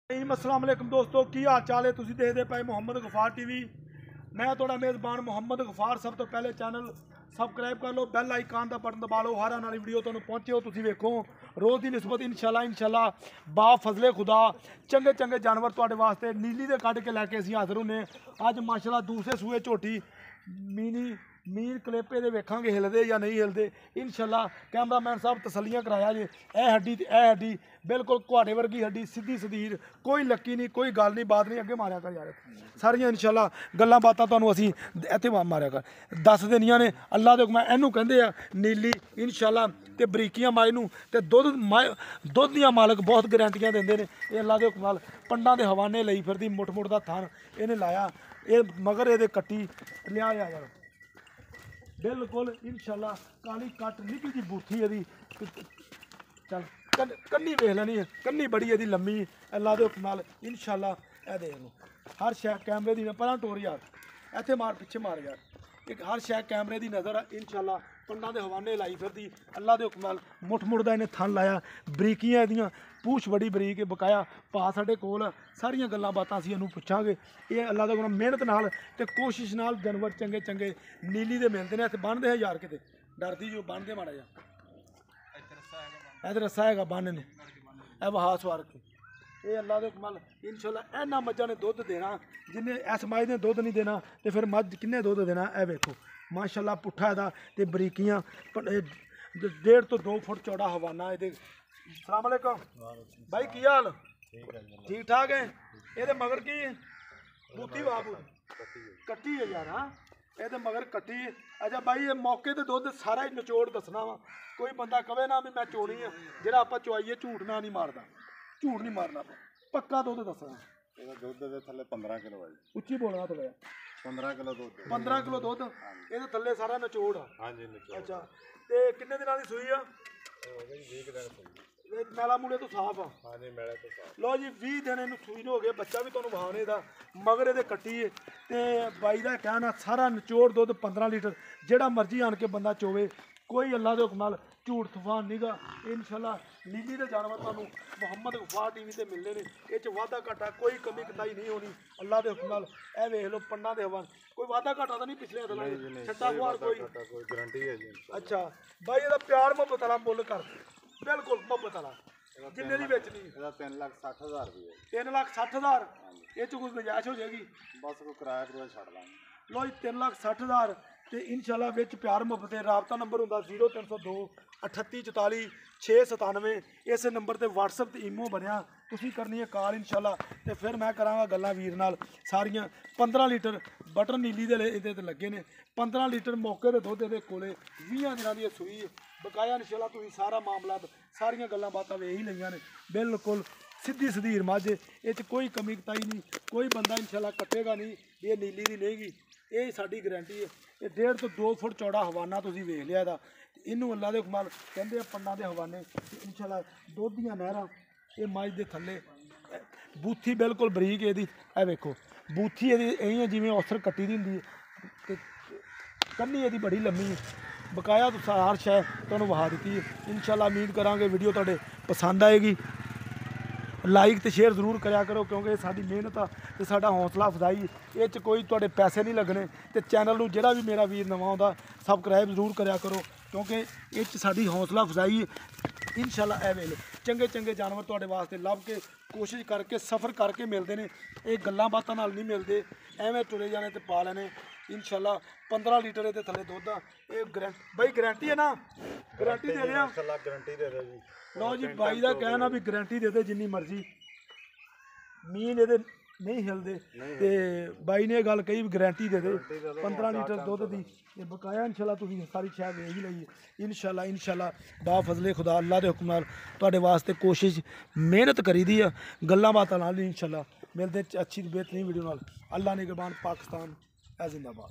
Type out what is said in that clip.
अस्सलाम वालेकुम दोस्तों, की हाल चाल है? तुसीं देखदे पे मुहम्मद गफार टीवी। मैं थोड़ा मेज़बान मुहम्मद गफार। सब तो पहले चैनल सबसक्राइब कर लो, बैल आइकन का बटन दबा लो, हर आने वाली वीडियो तुहानूं पहुंचे हो। तुसीं वेखो रोज़ की निस्बत इंशाल्लाह बा फजले खुदा चंगे चंगे जानवर तुहाडे वास्ते नीली दे कढ के लैके असीं हाज़र होने। अज माशाल्लाह दूसरे सूए झोटी मीर कलेपे दे वेखांगे हिलदे या नहीं हिलदे। इंशाल्लाह कैमरामैन साहब तसलियां कराया जे ए हड्डी ते ए हड्डी बिल्कुल कुहाड़े वर्गी हड्डी, सीधी सदीर, कोई लक्की नहीं, कोई गल नहीं बात नहीं। अगे मारिया कर यार, सारियां इंशाल्लाह गल्लां बातां तुहानूं असीं इत्थे मारिया कर दस देनियां ने। अल्लाह दे हुक्म इहनूं कहंदे आ नीली इंशाल्लाह ते बरीकियां माई नूं ते दुੱਧ दियां मालक बहुत गारंटियां दिंदे ने। ये अल्लाह दे हुक्म नाल पंडां दे हवाने लई फिरदी मुठ दा थन इहने लाया। ये मगर ये कट्टी लिया यार बिल्कुल इंशाल्लाह काली कट निक्की जी बूथी यदी चल कन्नी वेख लैनी है, कन्नी बड़ी यदी लम्मी। अल्लाह दे हुक्म नाल इंशाल्लाह ए देख लो हर शै कैमरे दी परां टोर यार, इत्थे मार पिछे मार यार, एक हर शै कैमरे दी नज़र इंशाल्लाह पंडां दे हवाने लाई फिरदी। अल्लाह दे हुक्म नाल मुठ दा इन्हें थन लाया, बरीकियां इहदियां पूछ बड़ी बरीक है, बकाया भा साडे कोल सारियां गल्लां बातां असीं इहनूं पुछांगे। ये अल्लाह दे हुक्म मेहनत नाल ते कोशिश नाल जानवर चंगे चंगे नीली दे मिलदे ने। इत्थे बन्नदे है यार, किते डरदी जो बन्नदे माड़ा जा इधर रस्सा हैगा बन्न ने ए वहा सवार के। ये अल्लाह दे हुक्म नाल इंशाल्लाह इन्हां मज्झां ने दुद्ध देना जिन्हें इस मज ने दुद्ध नहीं देना तो फिर मझ किन्ने दुद्ध देना। ए वेखो माशाल्लाह पुट्ठा इहदा ते बरीकियां 1.5 तो 2 फुट चौड़ा हवाना ये। अस्सलाम वालेकुम भाई, की हाल? ठीक ठाक है। ये मगर की बूती बाबू कट्टी है यार। हाँ ये मगर कट्टी। अच्छा भाई, ये मौके ते दुद्ध सारा ही निचोड़ दसना वा, कोई बंदा कवे ना भी मैं चोनी है। जिहड़ा आपां चवाइए झूठ ना नहीं मारदा, झूठ नहीं मारना, पक्का दुद्ध दसना। दुध दे थल्ले 15 किलो है। उच्ची बोलना थोड़ा। 15 किलो दुध। 15 किलो दुद्ध ये थल्ले सारा निचोड़। हाँ जी निचोड़। अच्छा ते किन्ने दिनां दी सूई आ? मैला मूले तो साफ आ। हाँ जी मैला तो साफ। लो जी 20 दिन इनू सूई हो गए, बच्चा भी तुहानूं वहाने दा मगर ये कट्टी है। ते बाई दा कहना सारा निचोड़ दुद्ध 15 लीटर जिहड़ा मर्जी आन के बंदा चोवे, कोई अल्लाह दे हुक्म नाल झूठ तूफान नीगा। इंशाल्लाह नीली दे जानवर तुहानूं मुहम्मद गफार टीवी ते मिलने ने। ये च वाधा घाटा कोई कमी कताई नहीं होनी अल्लाह दे हुक्म नाल। ए वेख लो पंडां दे हवान कोई वाधा घाटा तो नहीं पिछले दिनां छड्डा खुआर कोई गारंटी है जी। अच्छा भाई ਇਹਦਾ प्यार मुहब्बत वाला मुੱਲ कर बिल्कुल मुहब्बत वाला जिन्ने दी बेचनी। 3,60,000 रुपये। 3,60,000 ये च कुछ गुंजाइश हो जाएगी? बस कोई किराया छड़ लांगे। लो जी 3,60,000 ਤੇ इंशाल्लाह विच प्यार मुहब्बत है। राबता नंबर होंदा 0302 38 44 697। इस नंबर ते WhatsApp ते ईमो बनया, तुसीं करनी है कॉल इंशाल्लाह ते फिर मैं करांगा गल्लां वीर नाल सारियां। 15 लीटर बटर नीली दे इहदे ते लगे ने। 15 लीटर मौके दे दुद्ध इहदे कोले 20 दिनां दी सूई बकाया। इंशाल्लाह तुसीं सारा मामला सारियां गल्लां बातां वेख ही लईआं ने। बिल्कुल सीधी सदीर मझ, ये कोई कमी कताई नहीं, कोई बंदा इंशाल्लाह कटेगा नहीं। ये नीली दी लेगी, ये साडी गारंटी है। ये 1.5 तो 2 फुट चौड़ा हवाना तुसीं वेख लिया इहदा। इनू अल्लाह दे हुक्म नाल कहंदे पंडां दे हवाने इंशाल्लाह दुध दियां नहरां। ये मझ दे थल्ले बूथी बिल्कुल बरीक इहदी। ए वेखो बूथी इहदी इं जिवें औसर कट्टी दी हुंदी ते कन्नी इहदी बड़ी लम्मी है। बकाया हर शै तुहानूं वहा दित्ती है। इंशाल्लाह उम्मीद करांगे वीडियो तुहाडे पसंद आएगी। लाइक तो शेयर जरूर करा करो क्योंकि साडी मेहनत आ ते साडा हौसला अफजाई। ये कोई तुहाडे पैसे नहीं लगने। तो चैनल नूं जिहड़ा भी मेरा वीर नवां आउंदा सबसक्राइब जरूर करा करो क्योंकि ये साडी हौसला अफजाई है। इंशाल्लाह ए वेले चंगे चंगे जानवर तुहाडे वास्ते लभ के कोशिश करके सफ़र करके मिलते हैं। ये गल्लां बातां नाल नहीं मिलते, एवें टुरे जाने ते पा लेने। इंशाल्लाह 15 लीटर ये थल्ले दुद्ध आ। ये भाई गारंटी है ना? गारंटी दे रहे इंशाल्लाह गारंटी दे दो जी। लो जी बाई का कहना भी गारंटी दे दे जिन्नी मर्जी। मीन ये नहीं हिलते तो बाई ने गल कही भी गारंटी दे दे 15 लीटर दुद्ध की। ये बकाया इंशाल्लाह तुसीं सारी शै वेख ही लई। इंशाल्लाह बा फजले खुदा अल्लाह के हुक्म नाल तुहाडे वास्ते कोशिश मेहनत करी दी है। गल्लां बातां नाल इंशाल्लाह मिलते अच्छी बेहतरीन वीडियो नाल। अल्लाह निगहबान पाकिस्तान जिंदाबाद।